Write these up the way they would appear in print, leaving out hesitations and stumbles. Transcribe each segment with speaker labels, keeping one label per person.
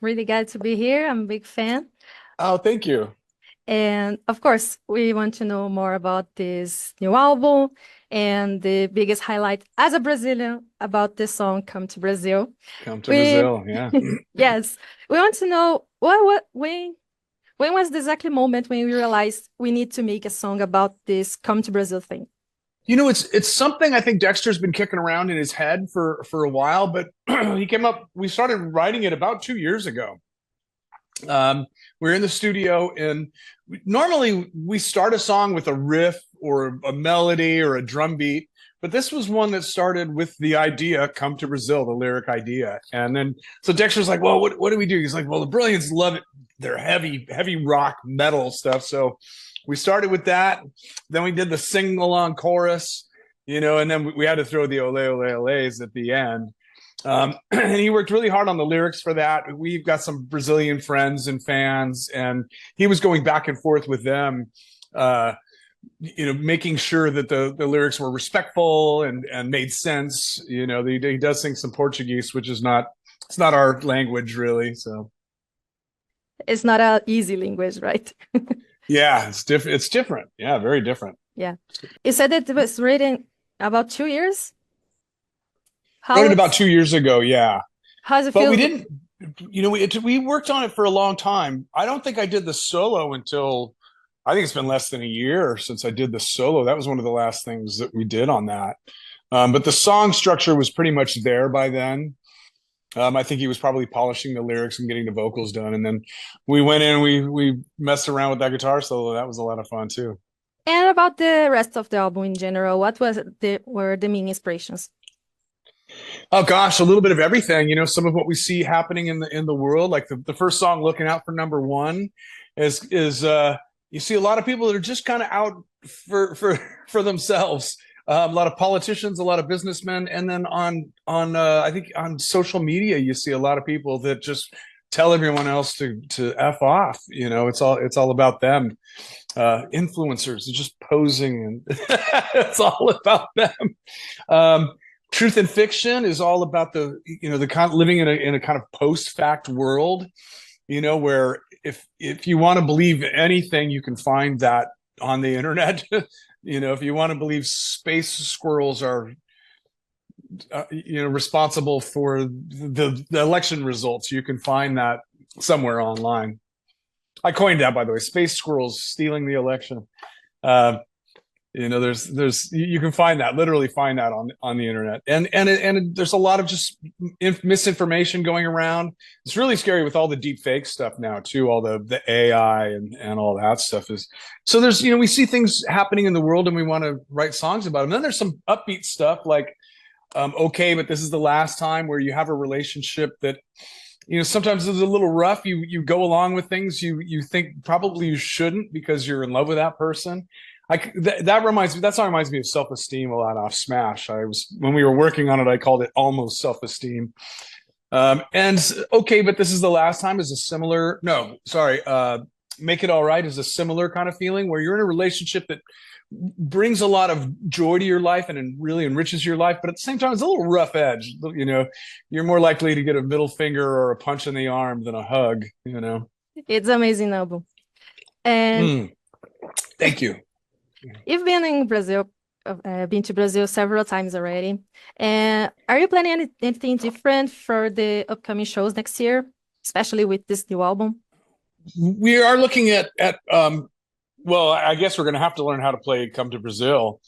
Speaker 1: Really glad to be here. I'm a big fan.
Speaker 2: Oh, thank you.
Speaker 1: And of course, we want to know more about this new album and the biggest highlight as a Brazilian about the song Come to Brazil.
Speaker 2: Come to
Speaker 1: We
Speaker 2: Brazil. Yeah.
Speaker 1: yes, we want to know what when was the exactly moment when we realized we need to make a song about this Come to Brazil thing?
Speaker 2: It's something I think Dexter's been kicking around in his head for a while, but he came up. We started writing it about 2 years ago. We're in the studio, and normally we start a song with a riff or a melody or a drum beat, but this was one that started with the idea "Come to Brazil," the lyric idea, and then so Dexter's like, "Well, what do we do?" He's like, "Well, the Brilliants love it. They're heavy rock metal stuff." So we started with that. Then we did the sing along chorus, and then we had to throw the ole ole ole's at the end. And he worked really hard on the lyrics for that. We've got some Brazilian friends and fans, and he was going back and forth with them, making sure that the lyrics were respectful and made sense. He does sing some Portuguese, which is not it's not our language really. So
Speaker 1: It's not a easy language, right?
Speaker 2: yeah, it's different. It's different. Yeah, very different.
Speaker 1: Yeah. You said it was written about 2 years.
Speaker 2: Wrote it about
Speaker 1: How's
Speaker 2: 2 years ago. Yeah,
Speaker 1: how's it
Speaker 2: but we
Speaker 1: feel?
Speaker 2: didn't. We worked on it for a long time. I don't think I did the solo until I think it's been less than a year since I did the solo. That was one of the last things that we did on that. But the song structure was pretty much there by then. I think he was probably polishing the lyrics and getting the vocals done, and then we went in. We messed around with that guitar solo. That was a lot of fun too.
Speaker 1: And about the rest of the album in general, what were the main inspirations?
Speaker 2: Oh gosh, a little bit of everything. Some of what we see happening in the world, like the first song, "Looking Out for Number One," is you see a lot of people that are just kind of out for themselves. A lot of politicians, a lot of businessmen, and then on I think on social media, you see a lot of people that just tell everyone else to f off. It's all about them. Influencers just posing, and it's all about them. Um, Truth and fiction is all about the kind of living in a kind of post fact world, where if you want to believe anything, you can find that on the internet. If you want to believe space squirrels are responsible for the election results, you can find that somewhere online. I coined that, by the way, space squirrels stealing the election. uh, there's you can find that, literally find that on the internet, and there's a lot of just misinformation going around. It's really scary with all the deep fake stuff now too, all the AI and all that stuff is. So there's we see things happening in the world and we want to write songs about them. And then there's some upbeat stuff like okay, but this is the last time, where you have a relationship that sometimes it's a little rough. You go along with things you think probably you shouldn't because you're in love with that person. That song reminds me of Self Esteem a lot, off Smash. When we were working on it, I called it Almost Self Esteem. And okay, but this is the last time is a similar, no, sorry, Make It All Right is a similar kind of feeling, where you're in a relationship that brings a lot of joy to your life and really enriches your life, but at the same time it's a little rough edge. You're more likely to get a middle finger or a punch in the arm than a hug.
Speaker 1: It's amazing album. And
Speaker 2: Mm, thank you.
Speaker 1: you've been in Brazil, been to Brazil several times already. And are you planning anything different for the upcoming shows next year, especially with this new album?
Speaker 2: We are looking at well, I guess we're going to have to learn how to play "Come to Brazil."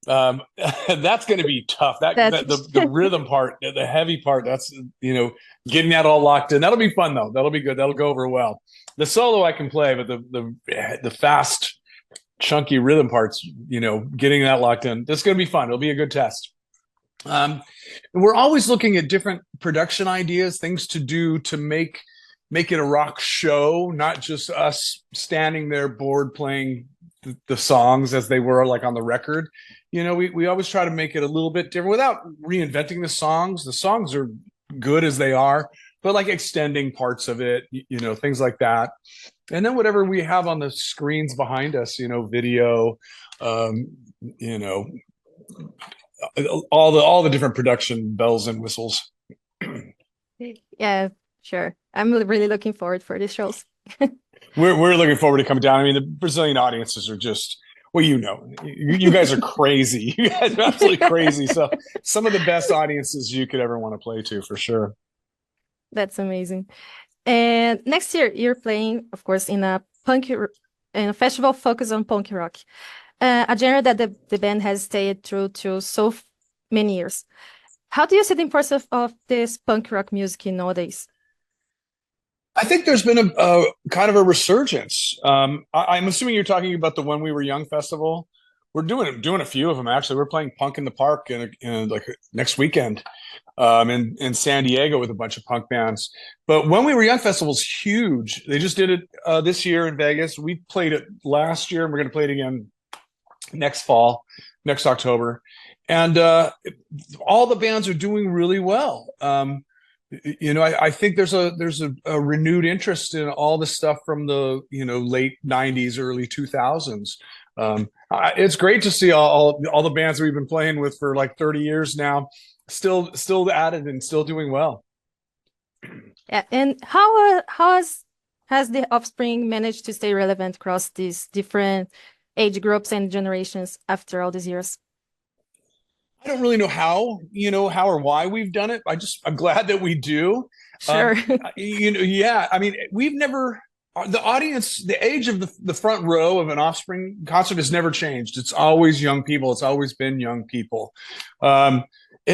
Speaker 2: That's going to be tough.
Speaker 1: That's
Speaker 2: The rhythm part, the heavy part, that's getting that all locked in. That'll be fun though. That'll be good. That'll go over well. The solo I can play, but the fast, chunky rhythm parts, getting that locked in, that's going to be fun. It'll be a good test. And we're always looking at different production ideas, things to do to make it a rock show, not just us standing there bored playing the songs as they were like on the record. We always try to make it a little bit different without reinventing the songs. The songs are good as they are, but like extending parts of it, things like that. And then whatever we have on the screens behind us, video, um, you know, all the different production bells and whistles.
Speaker 1: yeah, Sure. I'm really looking forward for these shows.
Speaker 2: We're looking forward to coming down. I mean, the Brazilian audiences are just, well, you guys are crazy. You guys are absolutely crazy. So some of the best audiences you could ever want to play to, for sure.
Speaker 1: That's amazing. And next year, you're playing, of course, in a festival focused on punk rock, a genre that the band has stayed true to so many years. How do you see the importance of this punk rock music nowadays?
Speaker 2: I think there's been a kind of a resurgence. I'm assuming you're talking about the When We Were Young festival. We're doing a few of them, actually. We're playing Punk in the Park in like next weekend in San Diego with a bunch of punk bands. But When We Were Young festival is huge. They just did it this year in Vegas. We played it last year, and we're going to play it again next fall, next October. And all the bands are doing really well. I think there's a renewed interest in all the stuff from the late 90s, early 2000s. It's great to see all the bands we've been playing with for like 30 years now still at it and still doing well.
Speaker 1: Yeah, and how has the Offspring managed to stay relevant across these different age groups and generations after all these years?
Speaker 2: I don't really know how or why we've done it. I'm glad that we do.
Speaker 1: Sure.
Speaker 2: Yeah. I mean, the audience, the age of the front row of an Offspring concert has never changed. It's always young people. It's always been young people.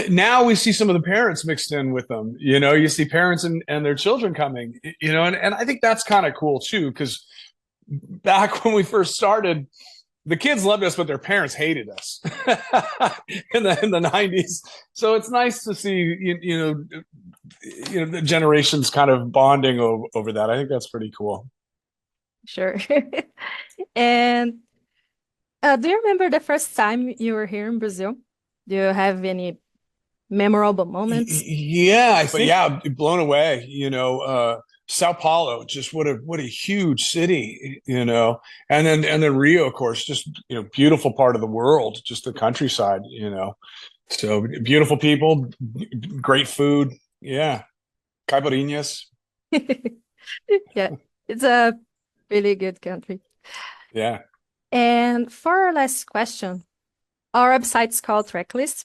Speaker 2: Now we see some of the parents mixed in with them. You see parents and their children coming, and I think that's kind of cool too, because back when we first started, the kids loved us, but their parents hated us in the 90s. So it's nice to see, the generations kind of bonding over that. I think that's pretty cool.
Speaker 1: Sure. And do you remember the first time you were here in Brazil? Do you have any memorable moments?
Speaker 2: Yeah, blown away. Sao Paulo, just what a huge city, and then Rio, of course, just beautiful part of the world, just the countryside, so beautiful people, great food, yeah, caipirinhas.
Speaker 1: Yeah, it's a really good country.
Speaker 2: Yeah.
Speaker 1: And for our last question, our website's called Tracklist.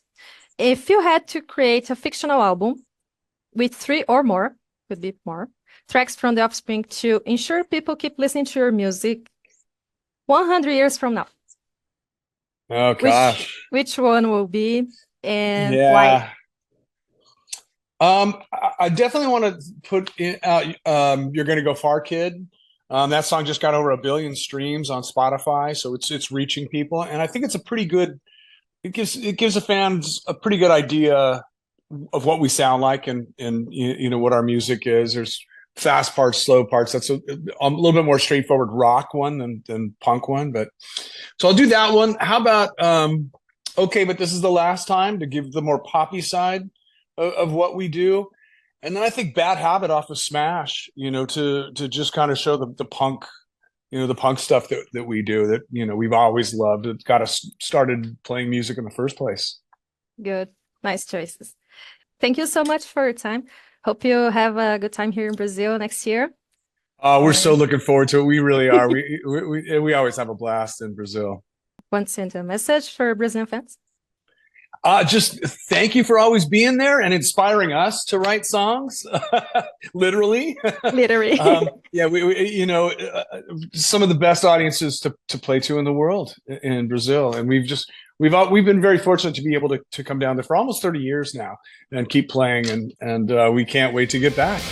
Speaker 1: If you had to create a fictional album with 3 or more, could be more, tracks from the Offspring to ensure people keep listening to your music 100 years from now.
Speaker 2: Oh gosh.
Speaker 1: Which one will be and why?
Speaker 2: I definitely want to put in You're Gonna Go Far, Kid. That song just got over 1 billion streams on Spotify, so it's reaching people, and I think it's a pretty good. It gives the fans a pretty good idea of what we sound like and what our music is. There's fast parts, slow parts. That's a little bit more straightforward rock one than punk one. But so I'll do that one. How about okay, but this is the last time, to give the more poppy side of what we do. And then I think Bad Habit off of Smash, to just kind of show the punk, the punk stuff that we do that, we've always loved. It got us started playing music in the first place.
Speaker 1: Good. Nice choices. Thank you so much for your time. Hope you have a good time here in Brazil next year.
Speaker 2: We're so looking forward to it. We really are. We always have a blast in Brazil.
Speaker 1: Want to send a message for Brazilian fans?
Speaker 2: Just thank you for always being there and inspiring us to write songs. Literally. Yeah, we some of the best audiences to play to in the world in Brazil, and we've been very fortunate to be able to come down there for almost 30 years now and keep playing, and we can't wait to get back.